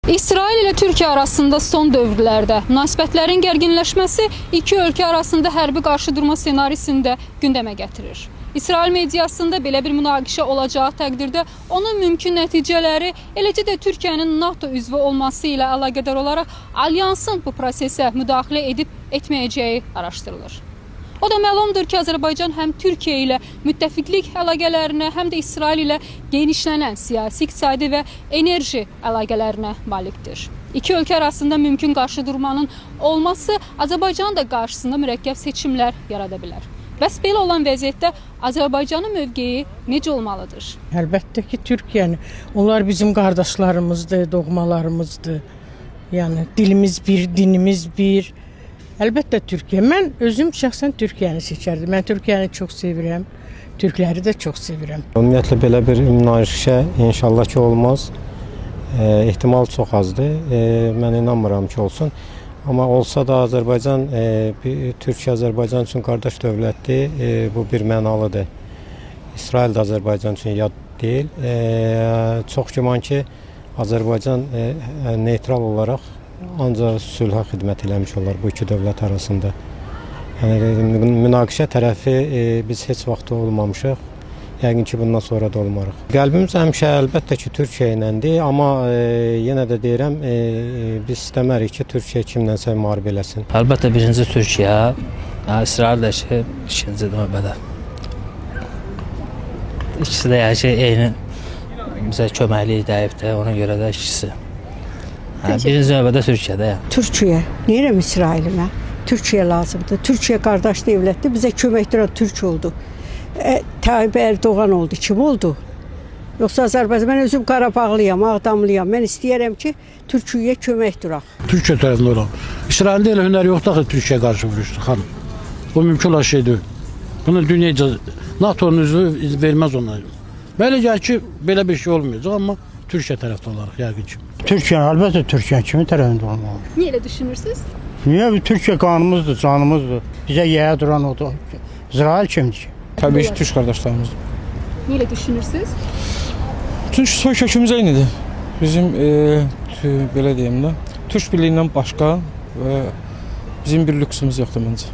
İsrail ilə Türkiyə arasında son dövrlərdə münasibətlərin gərginləşməsi iki ölkə arasında hərbi qarşıdurma ssenarisini də gündəmə gətirir. İsrail mediasında belə bir münaqişə olacağı təqdirdə onun mümkün nəticələri, eləcə də Türkiyənin NATO üzvü olması ilə əlaqədar olaraq alyansın bu prosesə müdaxilə edib etməyəcəyi araşdırılır. O da məlumdur ki, Azərbaycan həm Türkiyə ilə müttəfiqlik əlaqələrinə, həm də İsrail ilə genişlənən siyasi, iqtisadi və enerji əlaqələrinə malikdir. İki ölkə arasında mümkün qarşıdurmanın olması Azərbaycanın da qarşısında mürəkkəb seçimlər yarada bilər. Bəs belə olan vəziyyətdə Azərbaycanın mövqeyi necə olmalıdır? Əlbəttə ki, Türkiyəni, onlar bizim qardaşlarımızdır, doğmalarımızdır. Yəni dilimiz bir, dinimiz bir. Əlbəttə Türkiyə. Mən özüm şəxsən Türkiyəni seçərdim. Mən Türkiyəni çox sevirəm. Türkləri də çox sevirəm. Ümumiyyətlə belə bir münaqişə inşallah ki olmaz. Ehtimal çox azdır. Mən inanmıram ki olsun. Amma olsa da Azərbaycan, Türkiyə Azərbaycan üçün qardaş dövlətdir. Bu bir mənalıdır. İsrail də Azərbaycan üçün yad deyil. Çox güman ki Azərbaycan neytral olaraq ancaq sülhə xidmət eləmiş olar bu iki dövlət arasında. Yəni münaqişə tərəfi biz heç vaxt olmamışıq. Yəqin ki bundan sonra da olmarıq. Qəlbimiz həmişə əlbəttə ki Türkiyə iləndir, amma yenə də deyirəm, biz istəmərik ki Türkiyə kimlənsə müharibə eləsin. Əlbəttə birinci Türkiyə, İsrail də ki ikinci növbədə. İkisi də yəni ki eyni bizə köməklik dəyibdir, ona görə də ikisi. Birinci növbədə Türkiyədə. Türkiyə, neyirəm İsrailimə? Türkiyə lazımdır. Türkiyə qardaş dövlətdir, bizə kömək duran Türk oldu. Tayyip Erdoğan oldu, kim oldu? Yoxsa Azərbaycan, mən özüm Qarabağlıyam, Ağdamlıyam. Mən istəyərəm ki, Türkiyəyə kömək duraq. Türkiyə tərəfində olan. İsraildə elə hünər yoxdur ki, Türkiyəyə qarşı vuruşdu, xanım. Bu mümkün olan şey deyil. Bunu dünya NATO'nun üzvü verməz ona. Belə gəlir ki, belə bir şey olmayacaq, amma Türkiyə tərəfdə olaraq yəqin ki. Türkiyə, əlbəttə Türkiyə kimin tərəfində olmalı? Niyə elə düşünürsünüz? Niyə? Türkiyə qanımızdır, canımızdır. Bizə yeyə duran odur. İsrail kimdir ki? Təbii ki, Türk qardaşlarımız. Niyə elə düşünürsünüz? Çünki soy kökümüz eynidir. Bizim belə deyim də, Türk birliyindən başqa bizim bir lüksümüz yoxdur məncə.